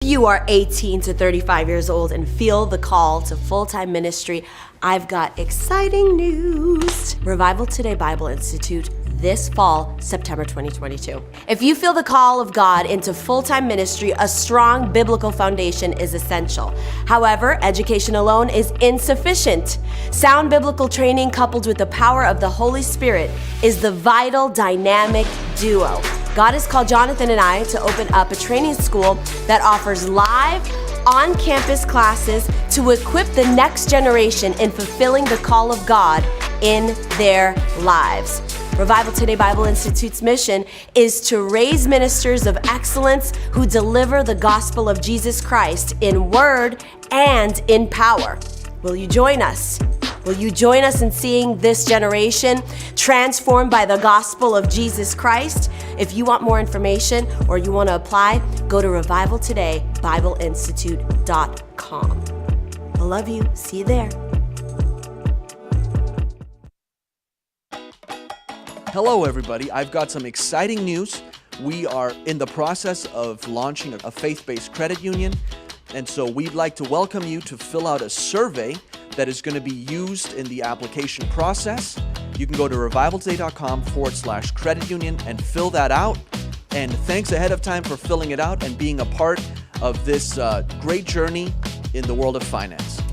you are 18 to 35 years old and feel the call to full-time ministry, I've got exciting news. Revival Today Bible Institute this fall, September 2022. If you feel the call of God into full-time ministry, a strong biblical foundation is essential. However, education alone is insufficient. Sound biblical training coupled with the power of the Holy Spirit is the vital dynamic duo. God has called Jonathan and I to open up a training school that offers live, on-campus classes to equip the next generation in fulfilling the call of God in their lives. Revival Today Bible Institute's mission is to raise ministers of excellence who deliver the gospel of Jesus Christ in word and in power. Will you join us? Will you join us in seeing this generation transformed by the gospel of Jesus Christ? If you want more information or you want to apply, go to revivaltodaybibleinstitute.com. I love you. See you there. Hello, everybody. I've got some exciting news. We are in the process of launching a faith-based credit union, and so we'd like to welcome you to fill out a survey that is going to be used in the application process. You can go to revivaltoday.com/credit union and fill that out. And thanks ahead of time for filling it out and being a part of this great journey in the world of finance.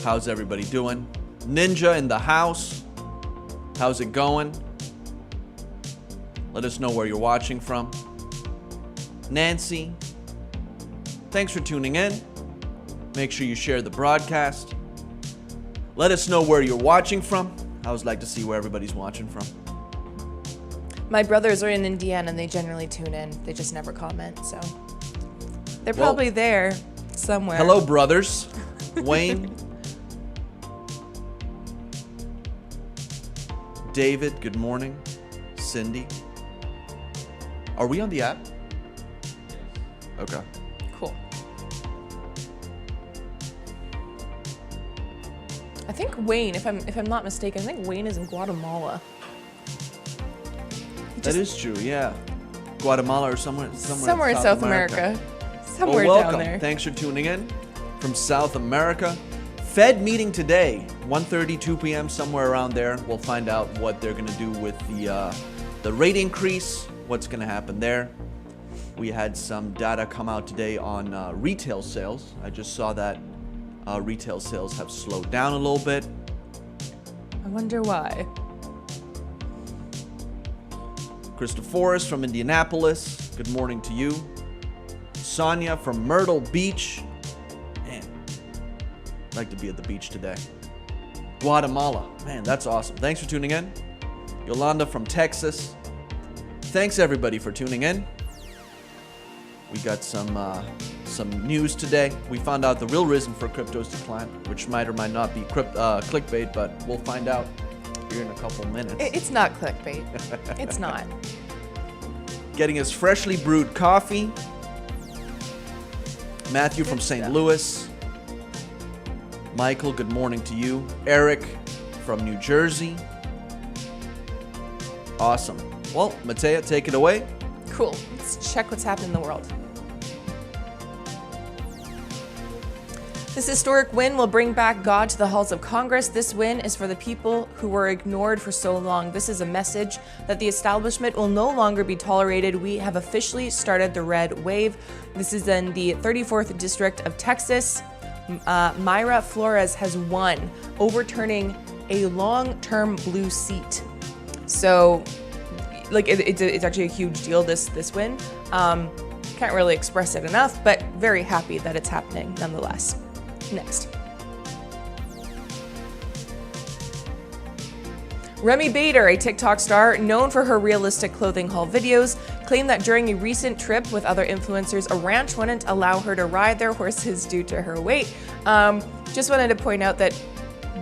How's everybody doing? Ninja in the house. How's it going? Let us know where you're watching from. Nancy, thanks for tuning in. Make sure you share the broadcast. Let us know where you're watching from. I always like to see where everybody's watching from. My brothers are in Indiana and they generally tune in. They just never comment, so they're probably there somewhere. Hello, brothers. Wayne. David, good morning. Cindy. Are we on the app? Okay. Cool. I think Wayne, if I'm not mistaken, I think Wayne is in Guatemala. That is true, yeah. Guatemala or somewhere in South America. Somewhere welcome. Down there. Thanks for tuning in from South America. Fed meeting today, 1:30, 2 p.m., somewhere around there. We'll find out what they're going to do with the rate increase, what's going to happen there. We had some data come out today on retail sales. I just saw that retail sales have slowed down a little bit. I wonder why. Christophorus from Indianapolis, good morning to you. Sonia from Myrtle Beach. Man, I'd like to be at the beach today. Guatemala, man, that's awesome. Thanks for tuning in. Yolanda from Texas. Thanks everybody for tuning in. We got some news today. We found out the real reason for crypto's decline, which might or might not be clickbait, but we'll find out here in a couple minutes. It's not clickbait. It's not. Getting his freshly brewed coffee. Matthew from St. Louis. Michael, good morning to you. Eric from New Jersey. Awesome. Well, Matea, take it away. Cool. Let's check what's happening in the world. This historic win will bring back God to the halls of Congress. This win is for the people who were ignored for so long. This is a message that the establishment will no longer be tolerated. We have officially started the red wave. This is in the 34th District of Texas. Mayra Flores has won, overturning a long-term blue seat. So, like, it's actually a huge deal, this win. Can't really express it enough, but very happy that it's happening nonetheless. Next. Remy Bader, a TikTok star known for her realistic clothing haul videos, claimed that during a recent trip with other influencers, a ranch wouldn't allow her to ride their horses due to her weight. Just wanted to point out that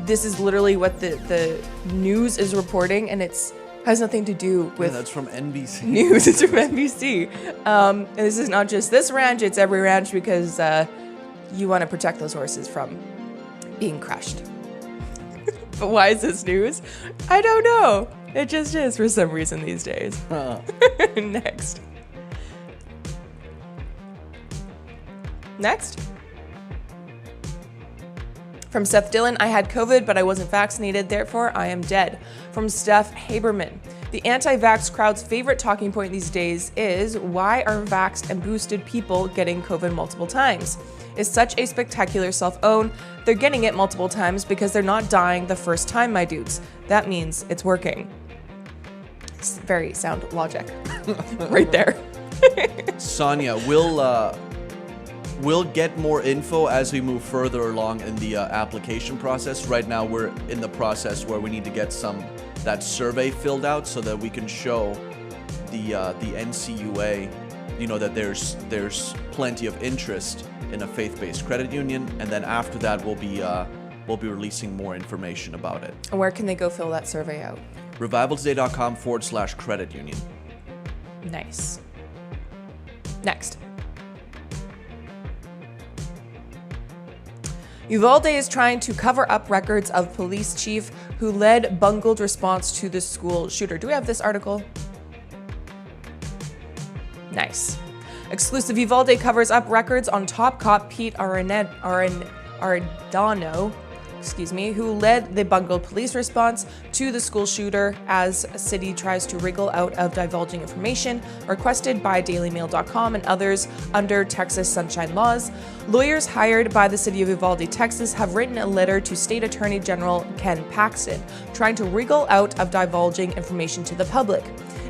this is literally what the news is reporting, and has nothing to do with that's from NBC. News. It's from NBC. And this is not just this ranch, it's every ranch, because you want to protect those horses from being crushed. But why is this news? I don't know. It just is for some reason these days. Next. From Seth Dillon, I had COVID, but I wasn't vaccinated, therefore I am dead. From Steph Haberman, the anti-vax crowd's favorite talking point these days is, why are vaxxed and boosted people getting COVID multiple times? It's such a spectacular self-own. They're getting it multiple times because they're not dying the first time, my dudes. That means it's working. It's very sound logic right there. Sonia, we'll get more info as we move further along in the application process. Right now, we're in the process where we need to get that survey filled out so that we can show the NCUA, that there's plenty of interest in a faith-based credit union, and then after that, we'll be releasing more information about it. And where can they go fill that survey out? revivaltoday.com/credit union. Nice. Next. Uvalde is trying to cover up records of police chief who led bungled response to the school shooter. Do we have this article? Nice. Exclusive. Uvalde covers up records on top cop Pete Arellano, who led the bungled police response to the school shooter as a city tries to wriggle out of divulging information requested by dailymail.com and others under Texas sunshine laws. Lawyers hired by the city of Uvalde, Texas, have written a letter to State Attorney General Ken Paxton, trying to wriggle out of divulging information to the public.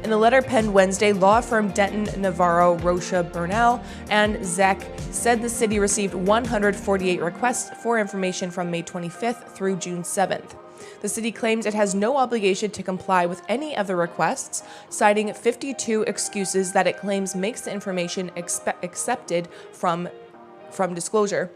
In a letter penned Wednesday, law firm Denton Navarro, Rocha Bernal, and Zek said the city received 148 requests for information from May 25th through June 7th. The city claims it has no obligation to comply with any of the requests, citing 52 excuses that it claims makes the information accepted from disclosure.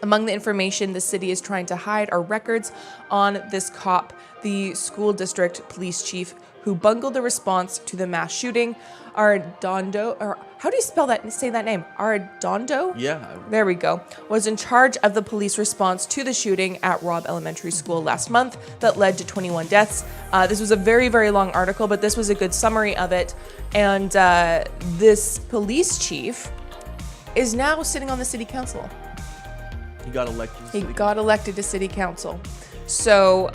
Among the information the city is trying to hide are records on this cop, the school district police chief who bungled the response to the mass shooting. Arredondo, or how do you say that name? Arredondo? Yeah. There we go. Was in charge of the police response to the shooting at Robb Elementary School last month that led to 21 deaths. This was a very, very long article, but this was a good summary of it. And this police chief is now sitting on the city council. He got elected to city council. So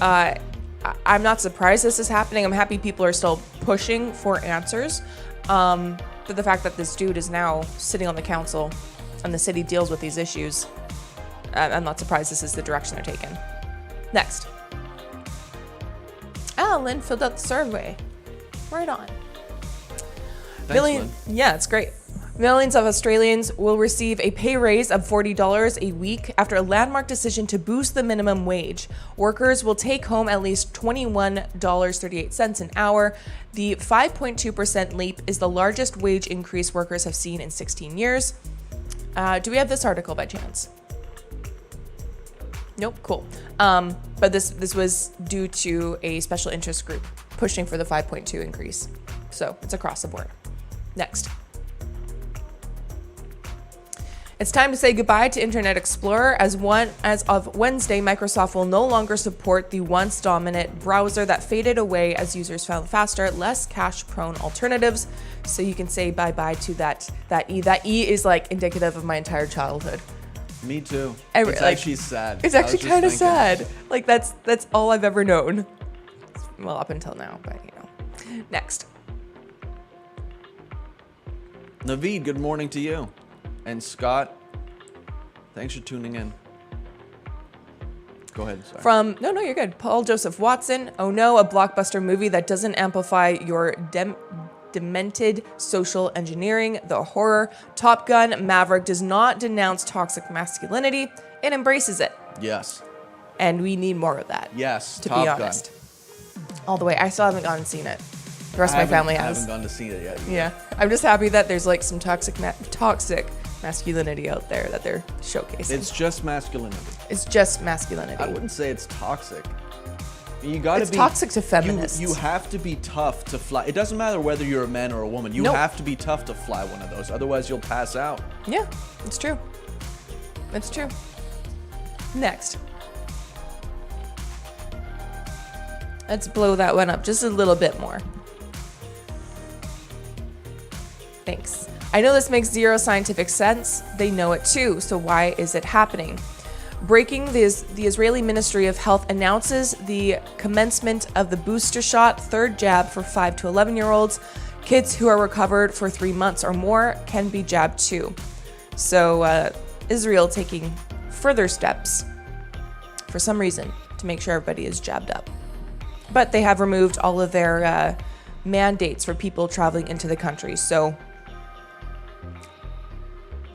I'm not surprised this is happening. I'm happy people are still pushing for answers. But the fact that this dude is now sitting on the council and the city deals with these issues, I'm not surprised this is the direction they're taking. Next. Lynn filled out the survey. Right on. Thanks, Lynn. Yeah, it's great. Millions of Australians will receive a pay raise of $40 a week after a landmark decision to boost the minimum wage. Workers will take home at least $21.38 an hour. The 5.2% leap is the largest wage increase workers have seen in 16 years. Do we have this article by chance? Nope, cool. But this was due to a special interest group pushing for the 5.2 increase. So it's across the board. Next. It's time to say goodbye to Internet Explorer. As of Wednesday, Microsoft will no longer support the once dominant browser that faded away as users found faster, less cache-prone alternatives. So you can say bye-bye to that E. That E is like indicative of my entire childhood. Me too. Every- It's like, actually sad. It's I was actually just kind of thinking. sad. Like that's all I've ever known. Well, up until now, but Next. Naveed, good morning to you. And Scott, thanks for tuning in. Go ahead. Sorry. No, you're good. Paul Joseph Watson. Oh no, a blockbuster movie that doesn't amplify your demented social engineering, the horror. Top Gun Maverick does not denounce toxic masculinity. It embraces it. Yes. And we need more of that. Yes. To Top be Gun. honest. All the way. I still haven't gone and seen it. The rest of my family I has. haven't gone to see it yet. Yeah. I'm just happy that there's like some toxic masculinity out there that they're showcasing. It's just masculinity. It's just masculinity. I wouldn't say it's toxic. You gotta It's be toxic to feminists. You have to be tough to fly. It doesn't matter whether you're a man or a woman. You Nope. have to be tough to fly one of those. Otherwise, you'll pass out. Yeah, it's true. It's true. Next. Let's blow that one up just a little bit more. Thanks. I know this makes zero scientific sense. They know it too. So why is it happening? Breaking the Israeli Ministry of Health announces the commencement of the booster shot, third jab for 5 to 11-year-olds. Kids who are recovered for 3 months or more can be jabbed too. So Israel taking further steps for some reason to make sure everybody is jabbed up. But they have removed all of their mandates for people traveling into the country. So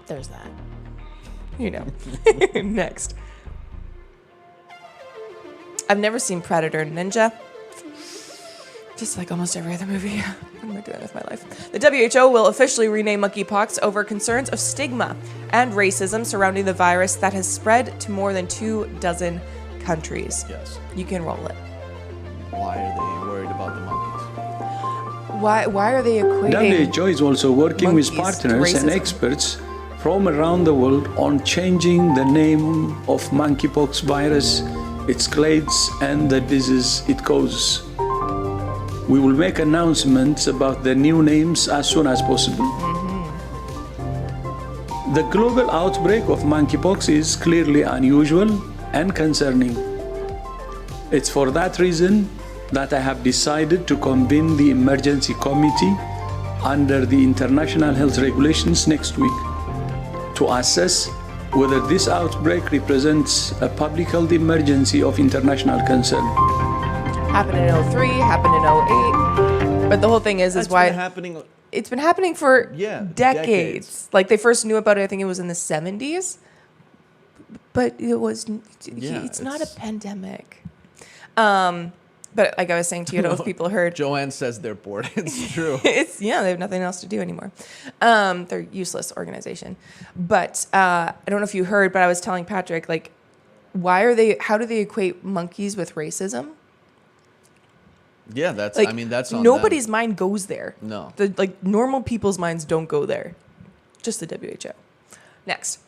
there's that. Next. I've never seen Predator Ninja. Just like almost every other movie. What am I doing with my life? The WHO will officially rename monkeypox over concerns of stigma and racism surrounding the virus that has spread to more than 24 countries. Yes. You can roll it. Why are they worried about the monkeys? Why are they equating WHO is also working with monkeys to partners and racism? experts from around the world on changing the name of monkeypox virus, its clades, and the disease it causes. We will make announcements about the new names as soon as possible. The global outbreak of monkeypox is clearly unusual and concerning. It's for that reason that I have decided to convene the emergency committee under the international health regulations next week to assess whether this outbreak represents a public health emergency of international concern. Happened in 03, happened in 08. But the whole thing is That's why been happening. it's been happening for decades. decades. Like they first knew about it, I think it was in the 70s. But it's not a pandemic. But like I was saying to you, I don't know if people heard. Joanne says they're bored. It's true. They have nothing else to do anymore. They're a useless organization. But I don't know if you heard, but I was telling Patrick, like, how do they equate monkeys with racism? Yeah, that's. Like, I mean, that's on nobody's them. mind goes there. No. Normal people's minds don't go there. Just the WHO. Next.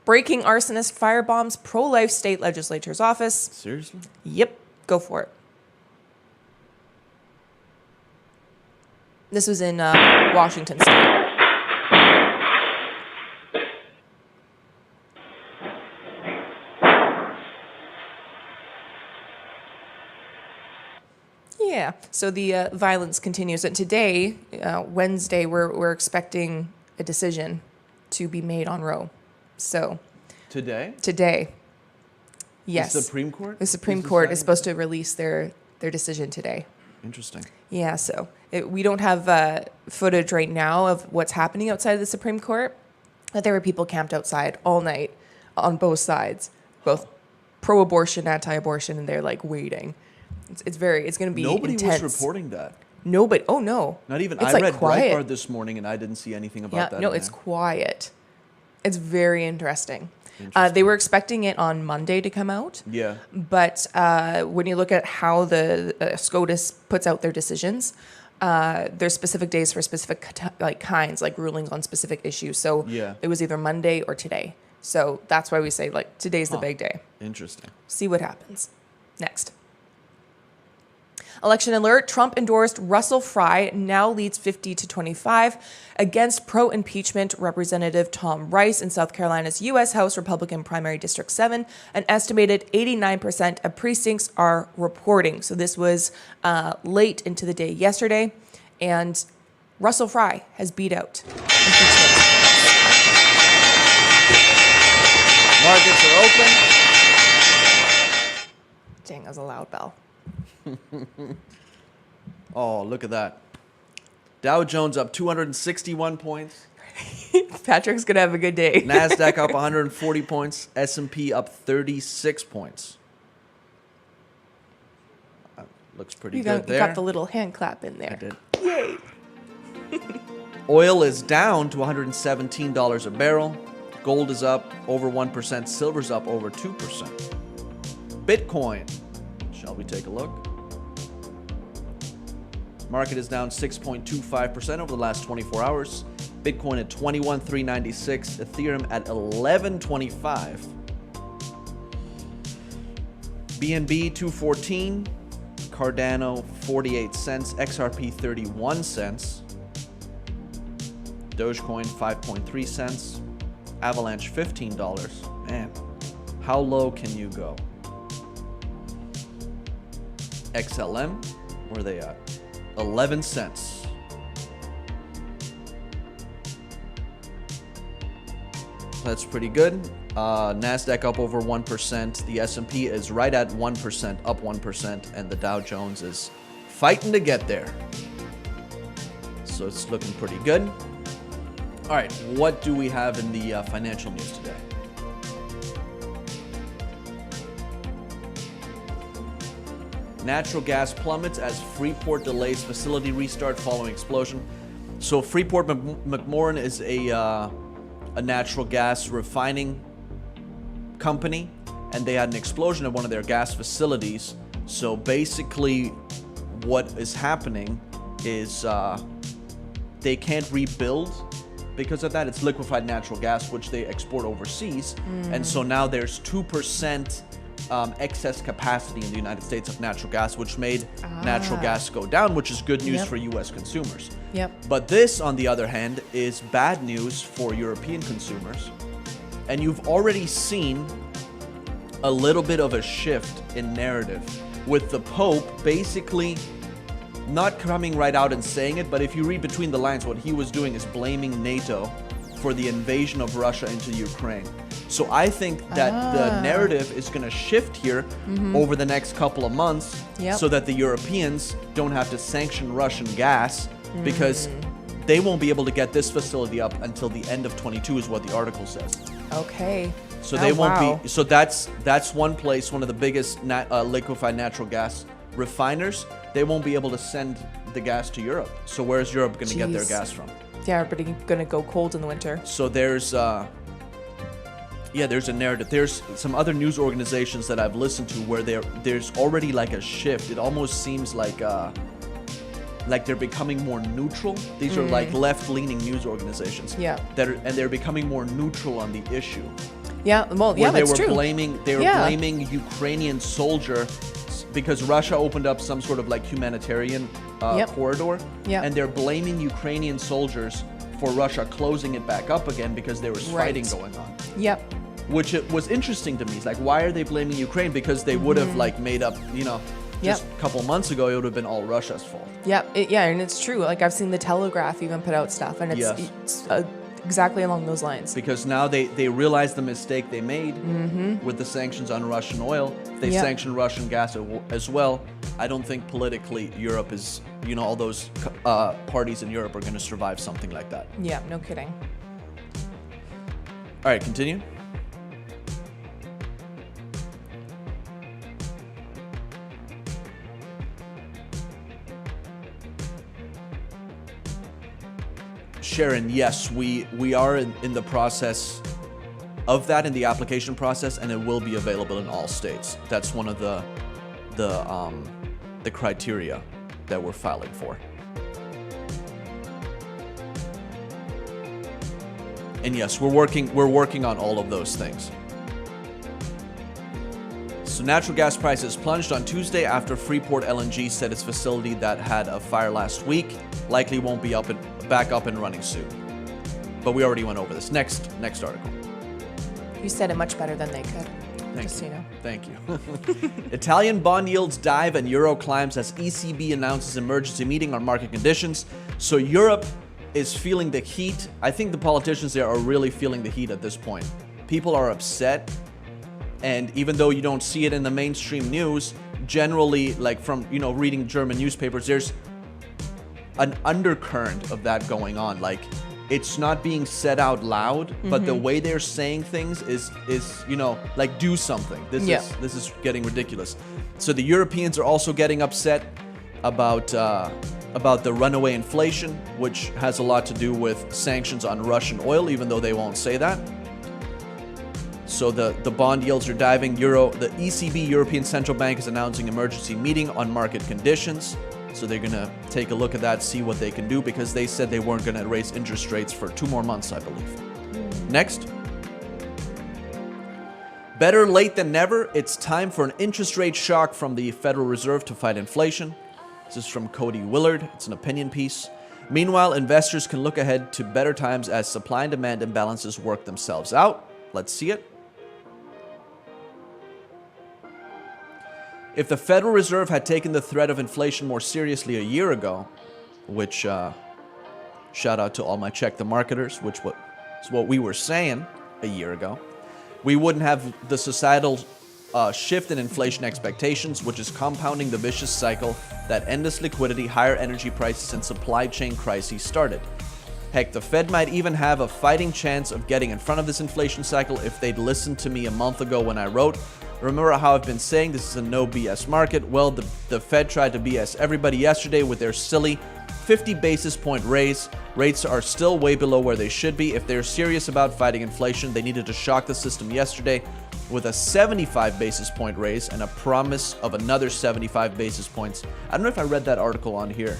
Breaking arsonist firebombs pro-life state legislature's office. Seriously? Yep, go for it. This was in Washington State. Yeah, so the violence continues. And today, Wednesday, we're expecting a decision to be made on Roe. So Today? Yes. The Supreme Court? The Supreme Court is supposed to release their decision today. Interesting. Yeah, so we don't have footage right now of what's happening outside of the Supreme Court, but there were people camped outside all night on both sides, both pro-abortion, anti-abortion, and they're like waiting. It's going to be Nobody intense. was reporting that. Nobody. Oh no. Not even. It's I like read quiet. Breitbart this morning and I didn't see anything about that. No, in it's there. quiet. It's very interesting. They were expecting it on Monday to come out. Yeah. But when you look at how the SCOTUS puts out their decisions, there's specific days for specific kinds, like rulings on specific issues. So Yeah. it was either Monday or today. So that's why we say today's the big day. Interesting. See what happens. Next. Election alert, Trump endorsed Russell Fry, now leads 50-25 against pro-impeachment Representative Tom Rice in South Carolina's U.S. House Republican primary District 7. An estimated 89% of precincts are reporting. So this was late into the day yesterday, and Russell Fry has beat out impeachment. Markets are open. Dang, that was a loud bell. Oh, look at that. Dow Jones up 261 points. Patrick's going to have a good day. NASDAQ up 140 points. S&P up 36 points. Looks pretty good there. You got the little hand clap in there. I did. Yay. Oil is down to $117 a barrel. Gold is up over 1%. Silver's up over 2%. Bitcoin. Shall we take a look? Market is down 6.25% over the last 24 hours. Bitcoin at 21,396. Ethereum at 1125. BNB 214. Cardano 48 cents. XRP 31 cents. Dogecoin 5.3 cents. Avalanche $15. Man, how low can you go? XLM, where are they at? 11 cents. That's pretty good. NASDAQ up over 1%. The S&P is right at 1%, up 1%. And the Dow Jones is fighting to get there. So it's looking pretty good. All right, what do we have in the financial news today? Natural gas plummets as Freeport delays facility restart following explosion. So Freeport McMoran is a natural gas refining company, and they had an explosion at one of their gas facilities. So basically what is happening is they can't rebuild because of that. It's liquefied natural gas, which they export overseas. And so now there's 2% excess capacity in the United States of natural gas, which made natural gas go down, which is good news for U.S. consumers. But this, on the other hand, is bad news for European consumers. And you've already seen a little bit of a shift in narrative with the Pope basically not coming right out and saying it, but if you read between the lines, what he was doing is blaming NATO for the invasion of Russia into Ukraine. So I think that the narrative is going to shift here over the next couple of months so that the Europeans don't have to sanction Russian gas because they won't be able to get this facility up until the end of 22 is what the article says. Okay. So they won't be. So that's one place, one of the biggest liquefied natural gas refiners. They won't be able to send the gas to Europe. So where's Europe going to get their gas from? Yeah, everybody going to go cold in the winter. So there's a narrative. There's some other news organizations that I've listened to where there's already like a shift. It almost seems like they're becoming more neutral. These are like left-leaning news organizations. Yeah. They're becoming more neutral on the issue. Yeah, well, yeah, that's true. They were blaming Ukrainian soldier because Russia opened up some sort of like humanitarian corridor, and they're blaming Ukrainian soldiers for Russia closing it back up again because there was fighting going on. Yep. Which it was interesting to me. It's like, why are they blaming Ukraine? Because they would have like made up, just a couple months ago, it would have been all Russia's fault. And it's true. Like I've seen the Telegraph even put out stuff, and it's exactly along those lines. Because now they realize the mistake they made with the sanctions on Russian oil. If they sanction Russian gas as well, I don't think politically Europe is, all those parties in Europe are going to survive something like that. Yeah, no kidding. All right, continue. Sharon, yes, we are in the process of that, in the application process, and it will be available in all states. That's one of the criteria that we're filing for. And yes, we're working on all of those things. So natural gas prices plunged on Tuesday after Freeport LNG said its facility that had a fire last week likely won't be back up and running soon. But we already went over this. Next article. You said it much better than they could. Thank Just you. so you know. Thank you. Italian bond yields dive and euro climbs as ECB announces emergency meeting on market conditions. So Europe is feeling the heat. I think the politicians there are really feeling the heat at this point. People are upset. And even though you don't see it in the mainstream news, generally, like from, reading German newspapers, there's an undercurrent of that going on. Like, it's not being said out loud, but the way they're saying things is like, do something. This is getting ridiculous. So the Europeans are also getting upset about the runaway inflation, which has a lot to do with sanctions on Russian oil, even though they won't say that. So the bond yields are diving. The ECB, European Central Bank, is announcing emergency meeting on market conditions. So they're going to take a look at that, see what they can do, because they said they weren't going to raise interest rates for 2 more months, I believe. Next. Better late than never. It's time for an interest rate shock from the Federal Reserve to fight inflation. This is from Cody Willard. It's an opinion piece. Meanwhile, investors can look ahead to better times as supply and demand imbalances work themselves out. Let's see it. If the Federal Reserve had taken the threat of inflation more seriously a year ago, which, shout out to all my check the marketers, which is what we were saying a year ago, we wouldn't have the societal shift in inflation expectations, which is compounding the vicious cycle that endless liquidity, higher energy prices, and supply chain crises started. Heck, the Fed might even have a fighting chance of getting in front of this inflation cycle if they'd listened to me a month ago when I wrote, remember how I've been saying this is a no BS market? Well, the Fed tried to BS everybody yesterday with their silly 50 basis point raise. Rates are still way below where they should be. If they're serious about fighting inflation, they needed to shock the system yesterday with a 75 basis point raise and a promise of another 75 basis points. I don't know if I read that article on here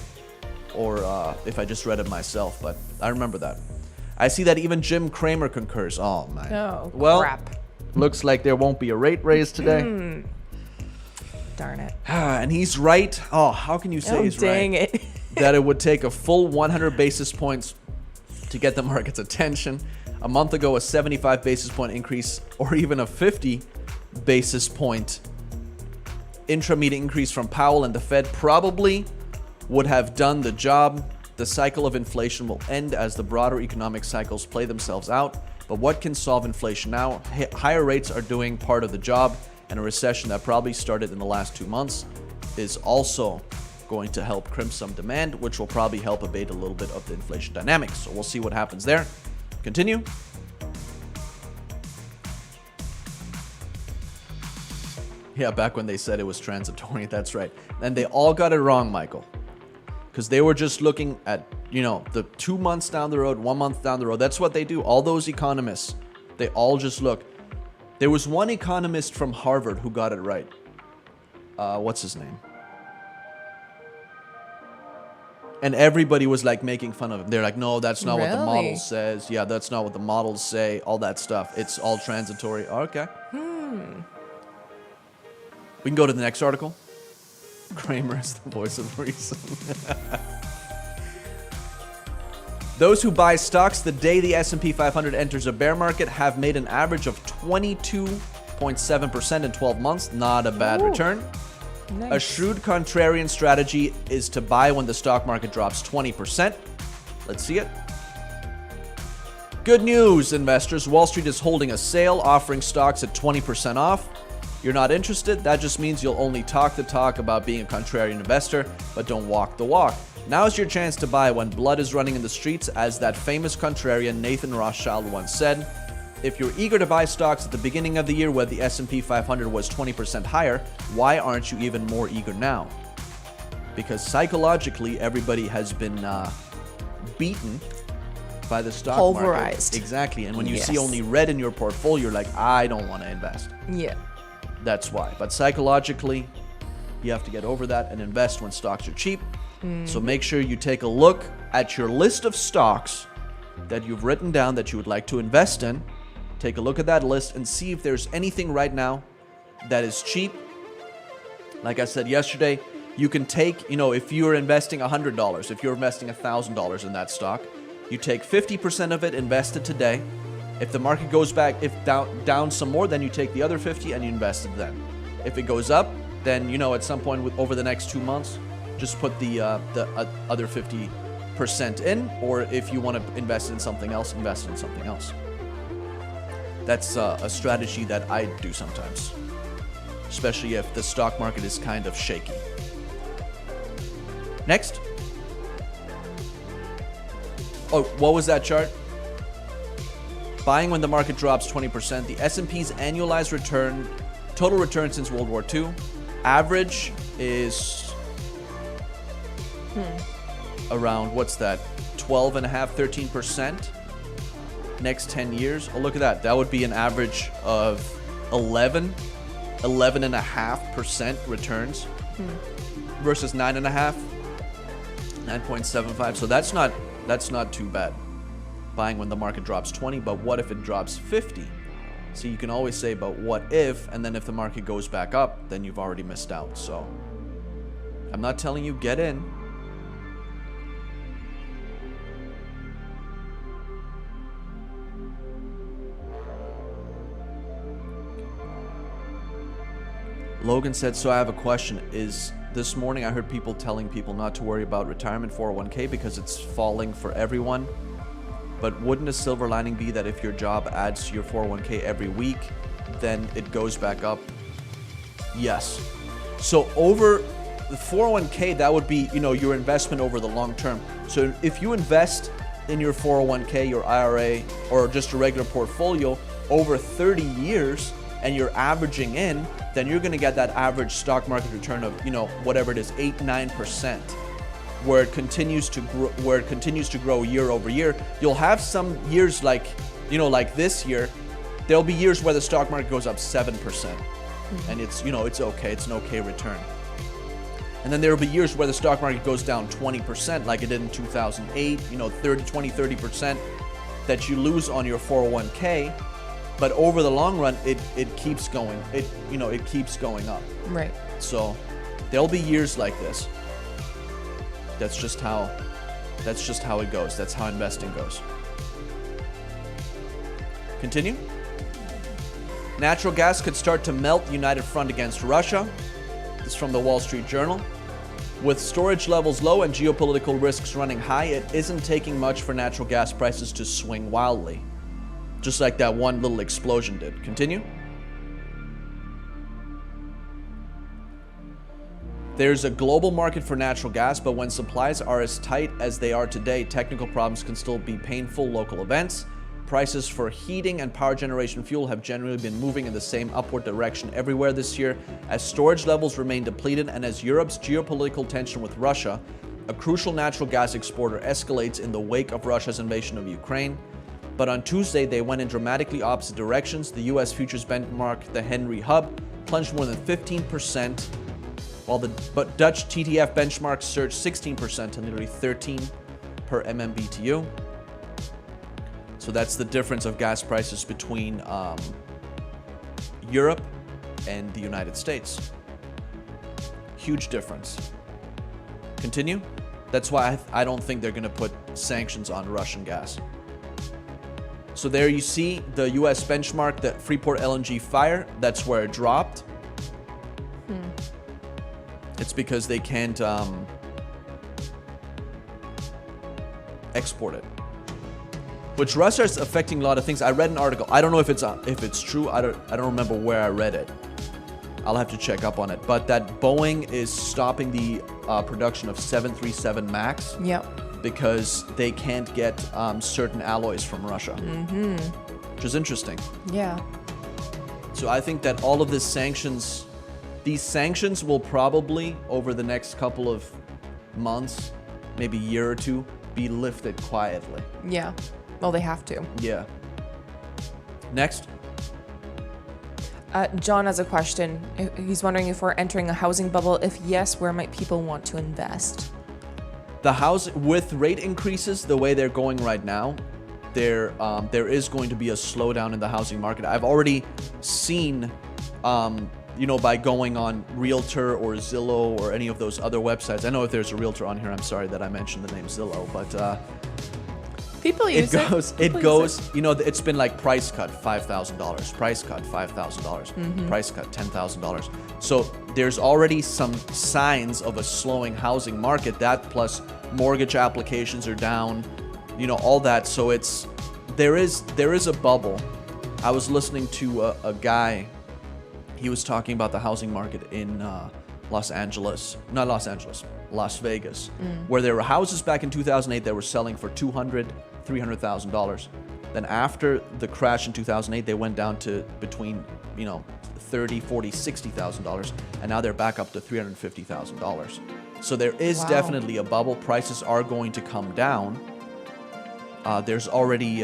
or if I just read it myself, but I remember that. I see that even Jim Cramer concurs. Oh, man. Oh, well, crap. Looks like there won't be a rate raise today. Darn it. And he's right. Oh, how can you say he's right? Dang it. That it would take a full 100 basis points to get the market's attention. A month ago, a 75 basis point increase or even a 50 basis point intra-meeting increase from Powell and the Fed probably would have done the job. The cycle of inflation will end as the broader economic cycles play themselves out. But what can solve inflation now? Higher rates are doing part of the job, and a recession that probably started in the last 2 months is also going to help crimp some demand, which will probably help abate a little bit of the inflation dynamics. So we'll see what happens there. Continue. Yeah, back when they said it was transitory, that's right. And they all got it wrong, Michael. Because they were just looking at, the 2 months down the road, 1 month down the road. That's what they do. All those economists, they all just look. There was one economist from Harvard who got it right. What's his name? And everybody was like making fun of him. They're like, no, that's not what the model says. Yeah, that's not what the models say. All that stuff. It's all transitory. Okay. We can go to the next article. Kramer is the voice of reason. Those who buy stocks the day the S&P 500 enters a bear market have made an average of 22.7% in 12 months. Not a bad return. Nice. A shrewd contrarian strategy is to buy when the stock market drops 20%. Let's see it. Good news, investors. Wall Street is holding a sale, offering stocks at 20% off. You're not interested? That just means you'll only talk the talk about being a contrarian investor, but don't walk the walk. Now's your chance to buy when blood is running in the streets, as that famous contrarian Nathan Rothschild once said. If you're eager to buy stocks at the beginning of the year when the S&P 500 was 20% higher, why aren't you even more eager now? Because psychologically, everybody has been beaten by the stock Pulverized. market. Exactly. And when you see only red in your portfolio, you're like, I don't want to invest. Yeah. That's why. But psychologically, you have to get over that and invest when stocks are cheap. So make sure you take a look at your list of stocks that you've written down that you would like to invest in. Take a look at that list and see if there's anything right now that is cheap. Like I said yesterday, you can take, if you're investing $100, if you're investing $1,000 in that stock, you take 50% of it, invest it today. If the market goes back, if down some more, then you take the other 50 and you invest it then. If it goes up, then, at some point over the next 2 months, just put the other 50% in, or if you want to invest in something else, invest in something else. That's a strategy that I do sometimes, especially if the stock market is kind of shaky. Next. Oh, what was that chart? Buying when the market drops 20%. The S&P's annualized return, total return since World War II, average is around, what's that, 12.5%, 13%? Next 10 years. Oh, look at that. That would be an average of 11.5% returns versus 9.75. So that's not too bad. Buying when the market drops 20, but what if it drops 50? So you can always say, but what if, and then if the market goes back up, then you've already missed out. So I'm not telling you get in. Logan said, so I have a question. This morning I heard people telling people not to worry about retirement 401k because it's falling for everyone. But wouldn't a silver lining be that if your job adds to your 401k every week, then it goes back up? Yes. So over the 401k, that would be, your investment over the long term. So if you invest in your 401k, your IRA, or just a regular portfolio over 30 years and you're averaging in, then you're going to get that average stock market return of, whatever it is, 8-9%. Where it continues to grow year over year. You'll have some years like this year, there'll be years where the stock market goes up 7%. And it's, it's okay. It's an okay return. And then there'll be years where the stock market goes down 20% like it did in 2008, 30% that you lose on your 401k. But over the long run, it keeps going. It keeps going up. Right. So there'll be years like this. That's just how it goes. That's how investing goes. Continue. Natural gas could start to melt united front against Russia. This is from the Wall Street Journal. With storage levels low and geopolitical risks running high, it isn't taking much for natural gas prices to swing wildly. Just like that one little explosion did. Continue. There's a global market for natural gas, but when supplies are as tight as they are today, technical problems can still be painful local events. Prices for heating and power generation fuel have generally been moving in the same upward direction everywhere this year, as storage levels remain depleted and as Europe's geopolitical tension with Russia, a crucial natural gas exporter, escalates in the wake of Russia's invasion of Ukraine. But on Tuesday, they went in dramatically opposite directions. The US futures benchmark, the Henry Hub, plunged more than 15%, while the Dutch TTF benchmark surged 16% to nearly 13 per MMBTU. So that's the difference of gas prices between Europe and the United States. Huge difference. Continue. That's why I don't think they're going to put sanctions on Russian gas. So there you see the US benchmark, the Freeport LNG fire. That's where it dropped. It's because they can't export it. Which Russia is affecting a lot of things. I read an article. I don't know if it's true. I don't remember where I read it. I'll have to check up on it. But that Boeing is stopping the production of 737 MAX. Yep. Because they can't get certain alloys from Russia. Which is interesting. Yeah. So I think that all of these sanctions will probably, over the next couple of months, maybe a year or two, be lifted quietly. Yeah. Well, they have to. Yeah. Next. John has a question. He's wondering if we're entering a housing bubble. If yes, where might people want to invest? The house, with rate increases the way they're going right now, there is going to be a slowdown in the housing market. I've already seen by going on Realtor or Zillow or any of those other websites. I know if there's a Realtor on here, I'm sorry that I mentioned the name Zillow, but People use it. It goes, it's been like price cut $5,000, price cut $5,000, price cut $10,000. So there's already some signs of a slowing housing market. That plus mortgage applications are down, all that. So there is a bubble. I was listening to a guy. He was talking about the housing market in Las Vegas, where there were houses back in 2008 that were selling for $200,000, $300,000. Then after the crash in 2008, they went down to between, $30,000, $40,000, $60,000, and now they're back up to $350,000. So there is definitely a bubble. Prices are going to come down. There's already,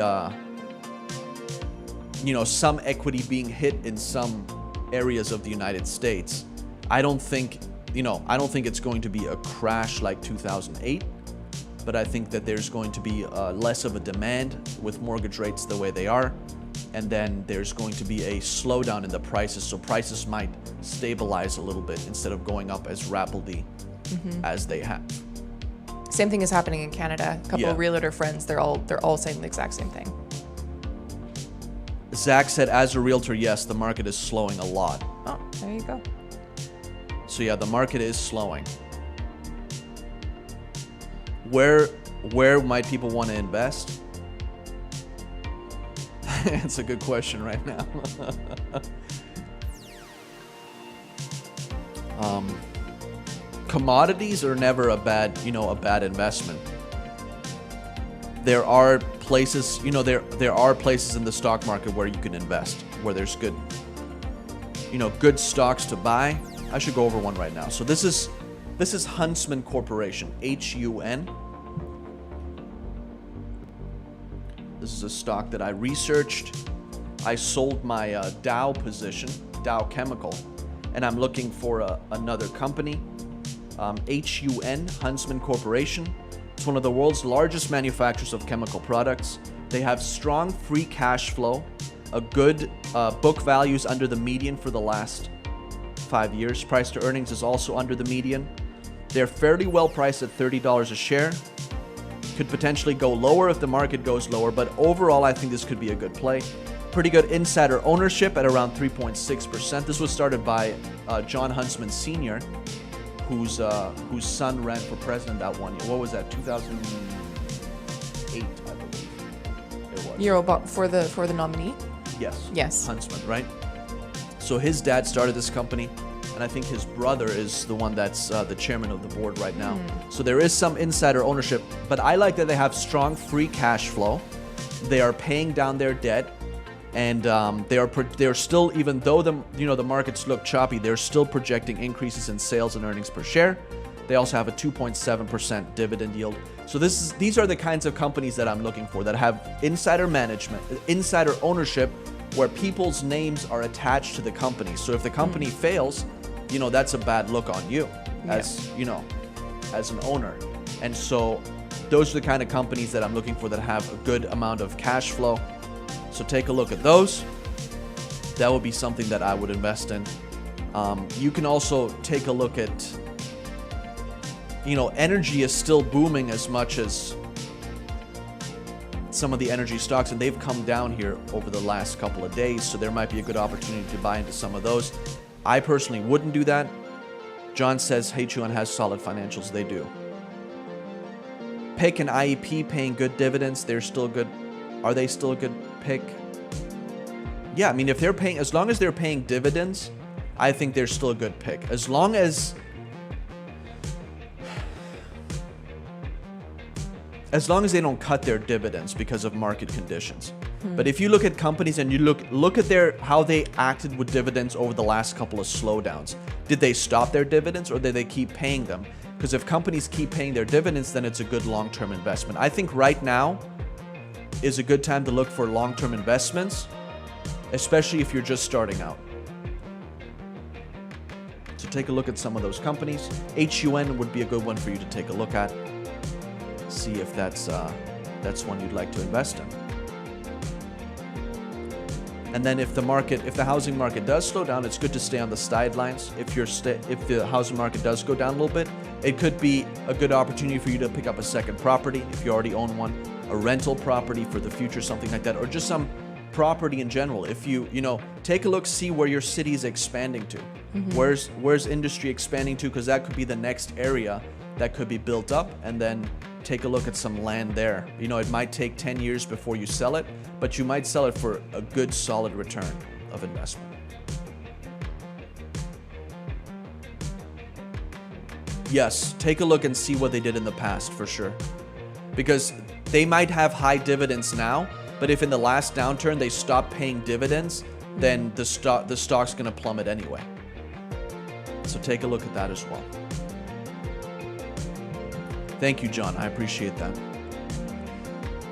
some equity being hit in some areas of the United States. I don't think it's going to be a crash like 2008, but I think that there's going to be less of a demand with mortgage rates the way they are, and then there's going to be a slowdown in the prices, so prices might stabilize a little bit instead of going up as rapidly as they have. Same thing is happening in Canada. A couple of realtor friends, they're all saying the exact same thing. Zach said, as a realtor, yes, the market is slowing a lot. Oh, there you go. So yeah, the market is slowing. Where might people want to invest? It's a good question right now. Commodities are never a bad investment. There are places, there are places in the stock market where you can invest, where there's good stocks to buy. I should go over one right now. So this is Huntsman Corporation, HUN. This is a stock that I researched. I sold my Dow position, Dow Chemical, and I'm looking for another company. HUN, Huntsman Corporation. It's one of the world's largest manufacturers of chemical products. They have strong free cash flow, a good book values under the median for the last 5 years. Price to earnings is also under the median. They're fairly well priced at $30 a share. Could potentially go lower if the market goes lower, but overall I think this could be a good play. Pretty good insider ownership at around 3.6%. This was started by John Huntsman Sr., whose son ran for president that one year. What was that? 2008, I believe it was. You're about for the nominee? Yes. Huntsman, right? So his dad started this company, and I think his brother is the one that's the chairman of the board right now. So there is some insider ownership, but I like that they have strong free cash flow. They are paying down their debt, and they're still, even though the markets look choppy, they're still projecting increases in sales and earnings per share. They also have a 2.7% dividend yield. So these are the kinds of companies that I'm looking for, that have insider management, insider ownership, where people's names are attached to the company. So if the company fails, that's a bad look on you as an owner. And so those are the kind of companies that I'm looking for, that have a good amount of cash flow. So take a look at those. That would be something that I would invest in. You can also take a look at, energy is still booming as much as some of the energy stocks, and they've come down here over the last couple of days, so there might be a good opportunity to buy into some of those. I personally wouldn't do that. John says HUN has solid financials. They do. PIC and IEP paying good dividends. They're still good. Are they still a good pick? Yeah, I mean, if they're paying, as long as they're paying dividends, I think they're still a good pick. As long as they don't cut their dividends because of market conditions. But if you look at companies and you look at how they acted with dividends over the last couple of slowdowns, did they stop their dividends or did they keep paying them? Because if companies keep paying their dividends, then it's a good long-term investment. I think right now is a good time to look for long-term investments, especially if you're just starting out. So take a look at some of those companies. HUN would be a good one for you to take a look at. See if that's one you'd like to invest in. And then if the housing market does slow down, it's good to stay on the sidelines. If the housing market does go down a little bit, it could be a good opportunity for you to pick up a second property if you already own one, a rental property for the future, something like that, or just some property in general. If you take a look, see where your city is expanding to. Where's industry expanding to, because that could be the next area that could be built up, and then take a look at some land there. It might take 10 years before you sell it, but you might sell it for a good solid return of investment. Yes, take a look and see what they did in the past for sure. Because they might have high dividends now, but if in the last downturn they stop paying dividends, then the stock's going to plummet anyway. So take a look at that as well. Thank you, John. I appreciate that.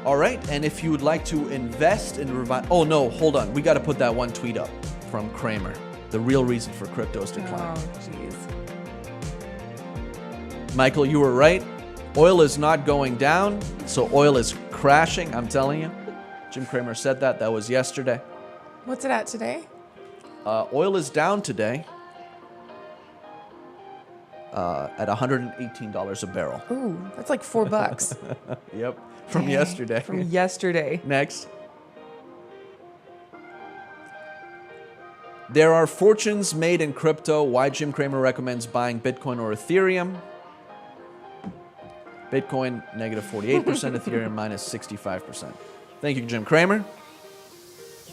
All right, and if you would like to invest in oh no, hold on. We got to put that one tweet up from Kramer. The real reason for crypto's decline. Oh, jeez. Michael, you were right. Oil is not going down, so oil is crashing, I'm telling you. Jim Cramer said that. That was yesterday. What's it at today? Oil is down today at $118 a barrel. Ooh, that's like $4. Yep, from yesterday. From yesterday. Next. There are fortunes made in crypto. Why Jim Cramer recommends buying Bitcoin or Ethereum. Bitcoin, negative 48%, Ethereum, minus 65%. Thank you, Jim Cramer.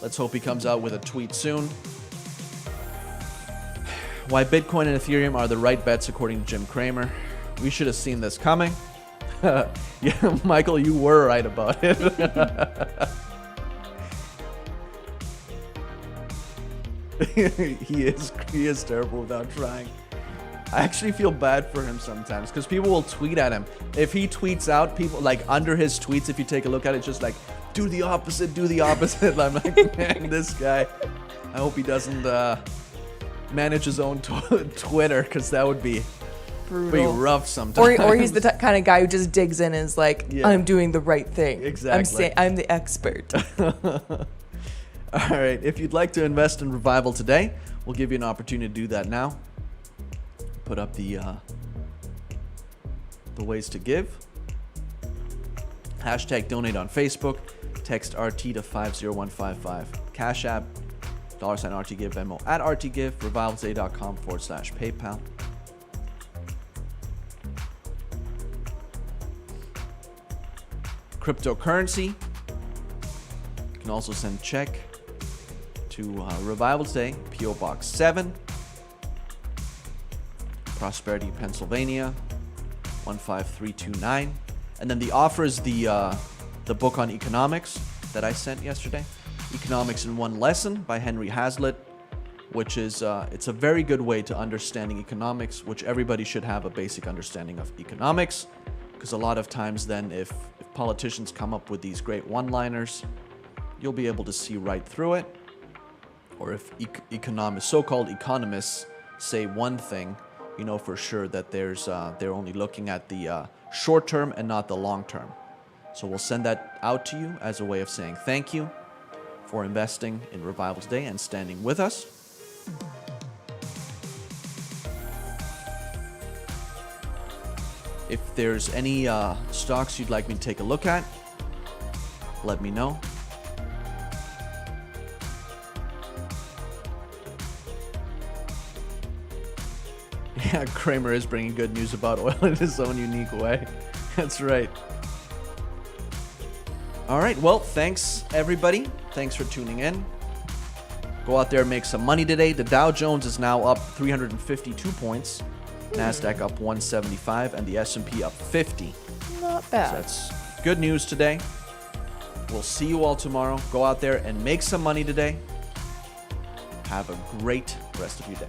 Let's hope he comes out with a tweet soon. Why Bitcoin and Ethereum are the right bets according to Jim Cramer. We should have seen this coming. Yeah, Michael, you were right about it. He is terrible without trying. I actually feel bad for him sometimes because people will tweet at him. If he tweets out, people like under his tweets, if you take a look at it, just like, do the opposite, do the opposite. I'm like, man, this guy, I hope he doesn't manage his own Twitter, because that would be pretty rough sometimes. Or he's the kind of guy who just digs in and is like, Yeah. I'm doing the right thing. Exactly. I'm the expert. All right, if you'd like to invest in Revival today, we'll give you an opportunity to do that now. Put up the ways to give. Hashtag donate on Facebook. Text RT to 50155. Cash App, $RT Give, Venmo at RT Give, revivaltoday.com/PayPal. Cryptocurrency. You can also send check to Revival Today, P.O. Box 7, Prosperity, Pennsylvania, 15329. And then the offer is the book on economics that I sent yesterday, Economics in One Lesson by Henry Hazlitt, which is it's a very good way to understanding economics, which everybody should have a basic understanding of economics, because a lot of times then if politicians come up with these great one-liners, you'll be able to see right through it. Or if so-called economists say one thing, you know for sure that they're only looking at the short term and not the long term. So we'll send that out to you as a way of saying thank you for investing in Revival Today and standing with us. If there's any stocks you'd like me to take a look at, let me know. Yeah, Kramer is bringing good news about oil in his own unique way. That's right. All right, well, thanks, everybody. Thanks for tuning in. Go out there and make some money today. The Dow Jones is now up 352 points. NASDAQ up 175, and the S&P up 50. Not bad. So that's good news today. We'll see you all tomorrow. Go out there and make some money today. Have a great rest of your day.